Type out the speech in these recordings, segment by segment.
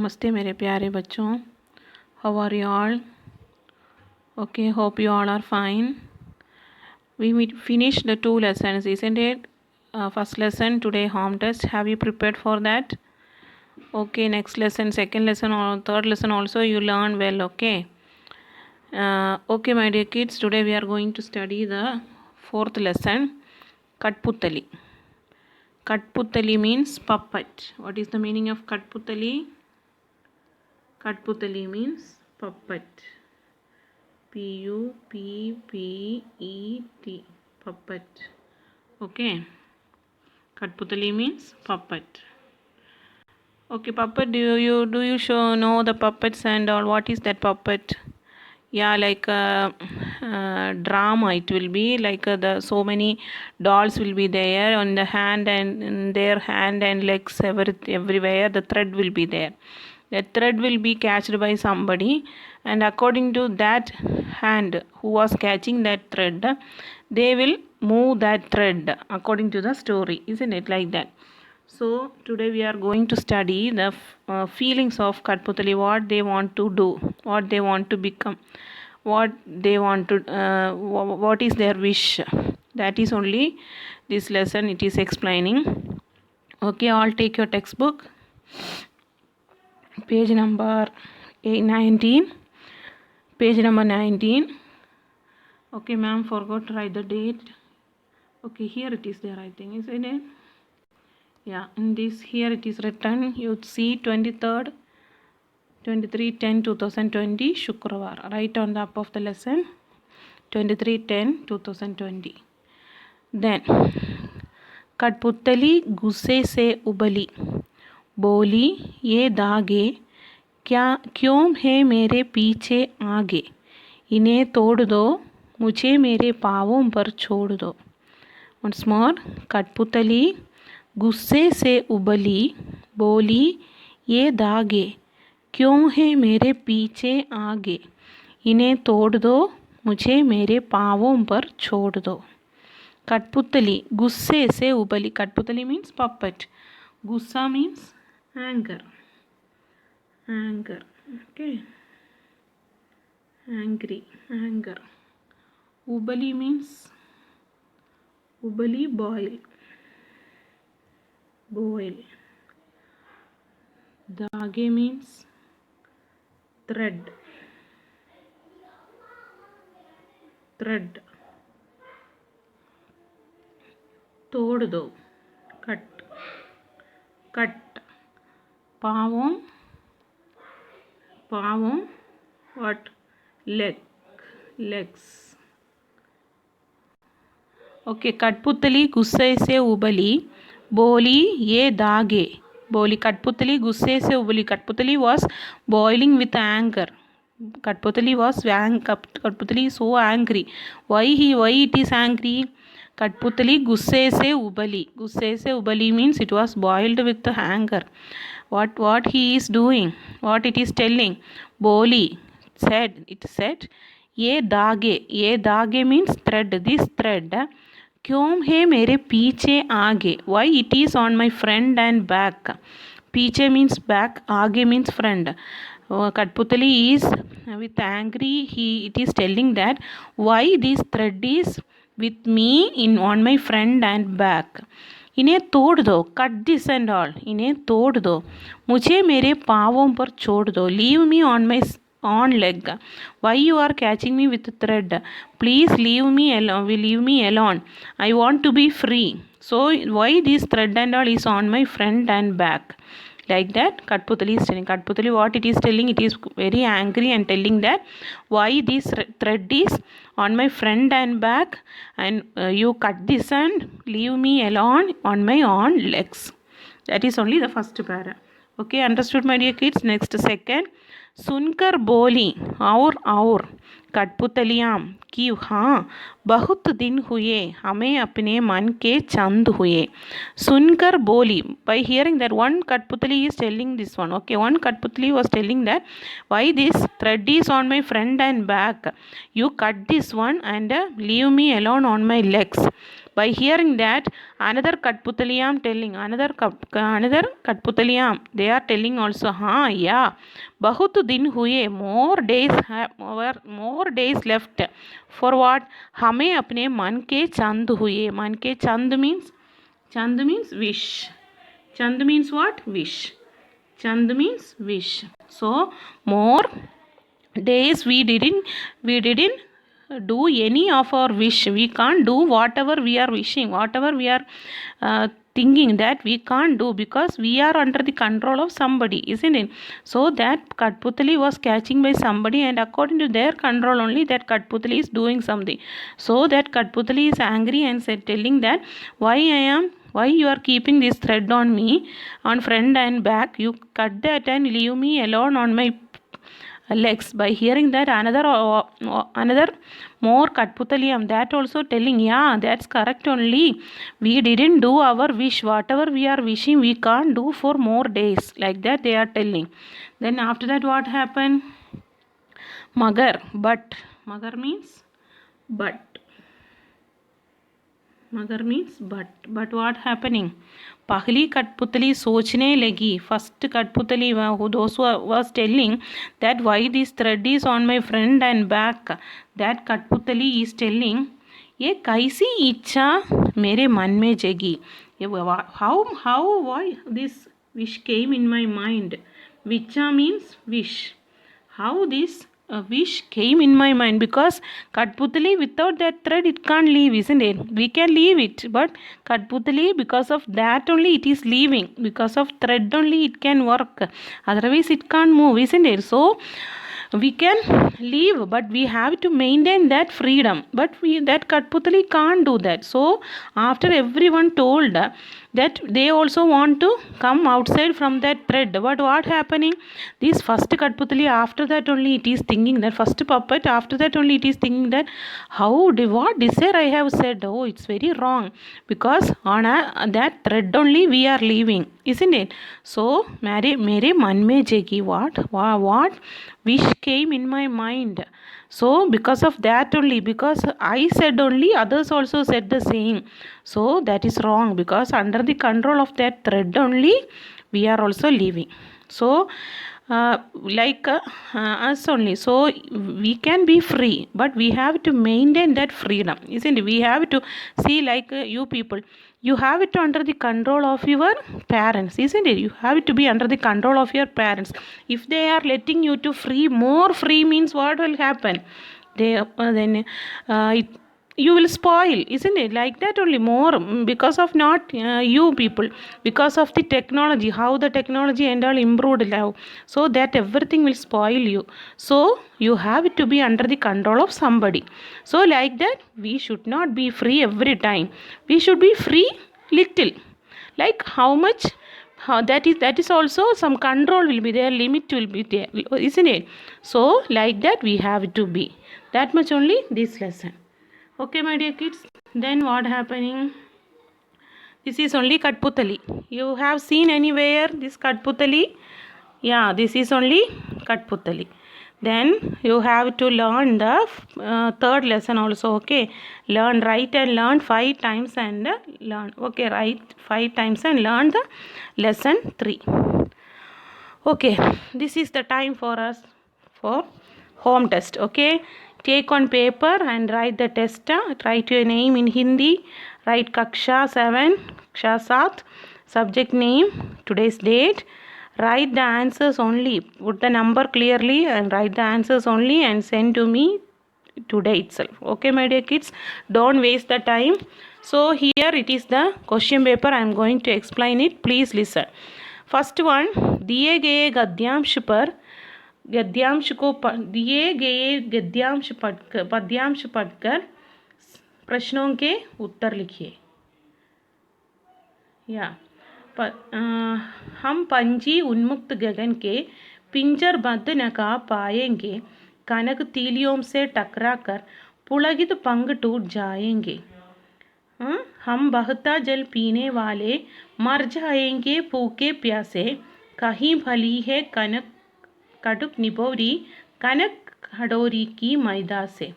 नमस्ते मेरे प्यारे बच्चों. How are you all? Okay, hope you all are fine. We finished the 2 lessons, isn't it? First lesson today, home test. Have you prepared for that? Okay, next lesson, second lesson or third lesson also you learn well. Okay. Okay, my dear kids, today we are going to study the 4th lesson, Katputtali. Katputtali means puppet. What is the meaning of Katputtali? Katputtali means puppet. Puppet. Puppet. Okay. Katputtali means puppet. Okay, puppet. Do you know the puppets and all? What is that puppet? Yeah, like drama. It will be like the so many dolls will be there on the hand and in their hand and legs everywhere. The thread will be there. That thread will be catched by somebody, and according to that hand who was catching that thread, they will move that thread according to the story. Isn't it like that? So today we are going to study the feelings of Katputtali, what they want to do, what they want to become, what they want to, what is their wish. That is only this lesson it is explaining. Okay, all take your textbook. Page number 19. Page number 19. Okay, ma'am, forgot to write the date. Okay, here it is there, I think, isn't it? Yeah, in this here it is written. You see 23rd, 23/10/2020, Shukravar. Right on the up of the lesson, 23/10/2020. Then, कठपुतली गुस्से से उबली, बोली ये दागे क्या क्यों है मेरे पीछे आगे, इन्हें तोड़ दो मुझे मेरे पाँवों पर छोड़ दो. Once more, कठपुतली गुस्से से उबली, बोली ये दागे क्यों है मेरे पीछे आगे, इन्हें तोड़ दो मुझे मेरे पाँवों पर छोड़ दो. कठपुतली गुस्से से उबली. कठपुतली मीन्स puppet. गुस्सा means anger. Okay. Angry, anger. Ubali means boil. Dage means thread. तोड़ दो, cut. पाँवों, what? Legs. Okay, कठपुतली गुस्से से उबली, बोली ये दागे. बोली कठपुतली गुस्से से उबली. Katputtali was boiling with anger. Katputtali is so angry. Why it is angry? Katputtali गुस्से से उबली. गुस्से से उबली means it was boiled with anger. What he is doing? What it is telling? Boli said. It said ये दागे means thread. This thread क्यों है मेरे पीछे आगे. Why it is on my front and back. पीछे means back, आगे means front. Katputtali is with angry. It is telling that why this thread is with me on my front and back. इन्हें तोड़ दो. Cut this and all. इन्हें तोड़ दो. मुझे मेरे पाँवों पर छोड़ दो. Leave me on my leg. Why you are catching me with thread? Please leave me alone. I want to be free. So why this thread and all is on my front and back? Like that Katputtali is telling. Katputtali what it is telling? It is very angry and telling that why this thread is on my front and back, and you cut this and leave me alone on my own legs. That is only the first para. Okay, understood my dear kids? Next second. सुनकर बोली और कठपुतलियाँ कि हाँ बहुत दिन हुए हमें अपने मन के चंद हुए. सुनकर बोली. By hearing that, one Katputali is telling this one. Okay, one Katputali was telling that why this thread is on my front and back. You cut this one and leave me alone on my legs. By hearing that, another Katputaliyam telling, another Katputaliyam, they are telling also, हाँ yeah, बहुत दिन हुए, more days left. For what? हमें अपने मन के चंद हुए. मन के चंद means wish. Chand means what? Wish. Chand means wish. So more days we didn't do any of our wish. We can't do whatever we are wishing, whatever we are thinking, that we can't do because we are under the control of somebody, isn't it? So that Katputali was catching by somebody, and according to their control only that Katputali is doing something. So that Katputali is angry and said, telling that why you are keeping this thread on me, on front and back. You cut that and leave me alone on my legs. By hearing that, another more Katputaliyam, that also telling, yeah, that's correct only. We didn't do our wish. Whatever we are wishing, we can't do for more days. Like that they are telling. Then after that, what happened? Magar, but. Magar means but. मगर means but what happening. पहली कठपुतली सोचने लगी. First कठपुतली those was telling that why this thread is on my front and back. That कठपुतली is telling, ये कैसी इच्छा मेरे मन में जगी. Why this wish came in my mind. Vicha means wish. How this wish came in my mind, because Katputali, without that thread it can't leave, isn't it? We can leave it, but Katputali, because of that only it is leaving. Because of thread only it can work, otherwise it can't move, isn't it? So we can leave, but we have to maintain that freedom, but that Katputali can't do that. So after everyone told that they also want to come outside from that thread, but what happening, this first Katputali, after that only it is thinking, that first puppet, after that only it is thinking that what desire I have said, oh it's very wrong, because on that thread only we are leaving, isn't it? So mere man mein jagi, what wish came in my mind. So because of that only, because I said only, others also said the same. So that is wrong, because under the control of that thread only we are also living. So like us only, so we can be free, but we have to maintain that freedom, isn't it? We have to see, like you people, you have it under the control of your parents, isn't it? You have it to be under the control of your parents. If they are letting you to more free means what will happen? You will spoil, isn't it? Like that only, more because of not you people, because of the technology, how the technology and all improved now, so that everything will spoil you. So you have to be under the control of somebody. So like that, we should not be free every time. We should be free little, like how much, that is also some control will be there, limit will be there, isn't it? So like that we have to be, that much only this lesson. Okay my dear kids, then what happening, this is only Katputali. You have seen anywhere this Katputali? Yeah, this is only Katputali. Then you have to learn the third lesson also. Okay, write and learn 5 times and learn. Okay, write 5 times and learn the lesson 3. Okay, this is the time for us for home test. Okay, take on paper and write the test. Write your name in Hindi. Write Kaksha 7, Kaksha 7, subject name, today's date. Write the answers only. Put the number clearly and write the answers only and send to me today itself. Okay my dear kids, don't waste the time. So here it is the question paper. I am going to explain it. Please listen. First one, दिए गए गद्यांश पर गद्यांश को दिए गए गद्यांश पद्यांश पढ़कर प्रश्नों के उत्तर लिखिए. या हम पंछी उन्मुक्त गगन के पिंजरबद्ध नकाब पाएंगे, कनक तीलियों से टकरा कर पुलकित पंग टूट जाएंगे, हम बहता जल पीने वाले मर जाएंगे भूखे प्यासे, कहीं भली है कनक कटुक निबोरी कनक खडोरी की मैदा से.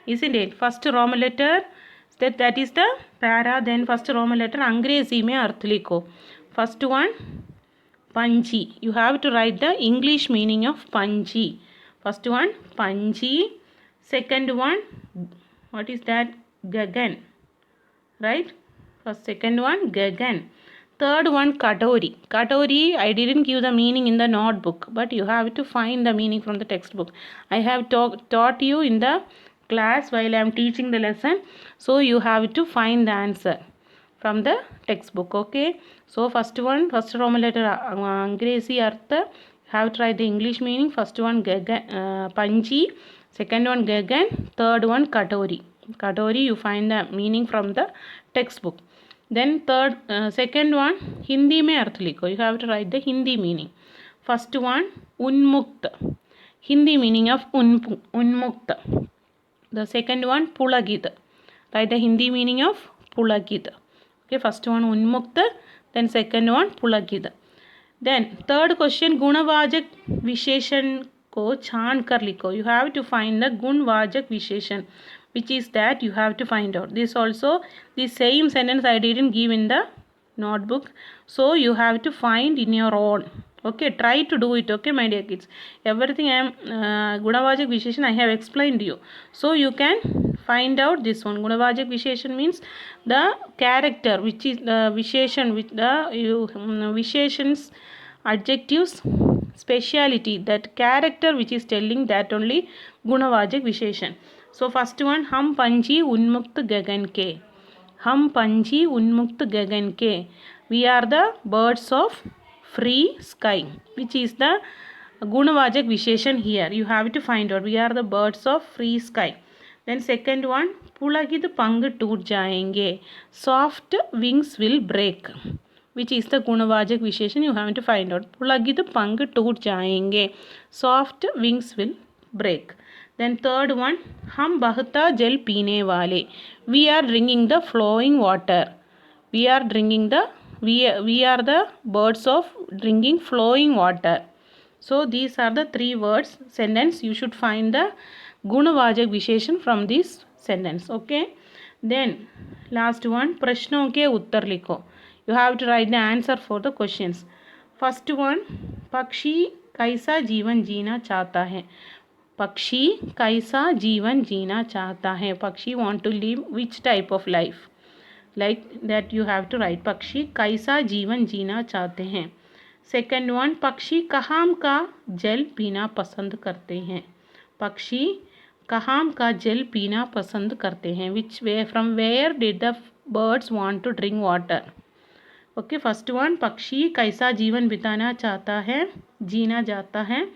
Isn't it? First Roman letter, that is the para, then first Roman letter अंग्रेजी में अर्थ लिखो. First one पंजी, you have to write the English meaning of पंजी. First one पंजी, second one what is that, Gagan, right? First second one Gagan, third one katori. Katori, I didn't give the meaning in the notebook, but you have to find the meaning from the textbook. I have taught you in the class while I am teaching the lesson, so you have to find the answer from the textbook. Okay, so first one, first Roman letter अंग्रेजी अर्थ, have to write the English meaning. First one गगन, पंजी, second one Gagan, third one katori. Katori, you find the meaning from the textbook. Then third second one Hindi में अर्थ लिखो, you have to write the Hindi meaning. First one उन्मुक्त, Hindi meaning of उन्मुक्त. The second one Pulkit, write the Hindi meaning of Pulkit. Okay, first one उन्मुक्त, then second one पुलकित. Then third question गुणवाचक विशेषण को छान कर लिखो, you have to find the गुणवाचक विशेषण, which is that you have to find out. This also, the same sentence I didn't give in the notebook, so you have to find in your own. Okay, try to do it. Okay, my dear kids, everything I am gunavajak visheshan I have explained to you, so you can find out this one. Gunavajak visheshan means the character, which is the visheshan, with the visheshans, adjectives, speciality, that character which is telling, that only gunavajak visheshan. So first one हम पंछी उन्मुक्त गगन के, हम पंछी उन्मुक्त गगन के, we are the birds of free sky, which is the गुणवाचक विशेषण here. You have to find out, we are the birds of free sky. Then second one पुलकित पंख टूट जाएंगे, soft wings will break, which is the गुणवाचक विशेषण. You have to find out, पुलकित पंख टूट जाएंगे, soft wings will break. Then third one हम बहता जल पीने वाले, we are drinking the flowing water, we are drinking the we are the birds of drinking flowing water. So these are the three words sentence. You should find the गुणवाचक विशेषण from this sentence. Okay, then last one प्रश्नों के उत्तर लिखो, you have to write the answer for the questions. First one पक्षी कैसा जीवन जीना चाहता है, पक्षी कैसा जीवन जीना चाहता है, पक्षी want to live which type of life, like that you have to write, पक्षी कैसा जीवन जीना चाहते हैं. Second one पक्षी कहाँ का जल पीना पसंद करते हैं, पक्षी कहाँ का जल पीना पसंद करते हैं, which way, from where did the birds want to drink water. Okay, first one पक्षी कैसा जीवन बिताना चाहता है, जीना जाता है.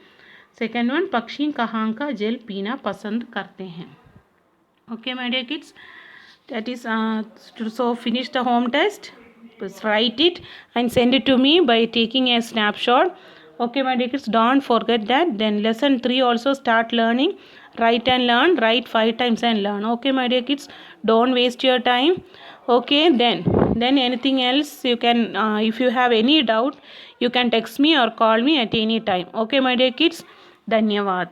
सेकेंड वन पक्षी कहाँ का जल पीना पसंद करते हैं. Okay, my dear kids, that is so finish the home test, just write it and send it to me by taking a snapshot. Okay, my dear kids, don't forget that. Then lesson 3 also start learning, write and learn, write 5 times and learn. Okay, my dear kids, don't waste your time. Okay, then anything else you can, if you have any doubt, you can text me or call me at any time. Okay, my dear kids, धन्यवाद.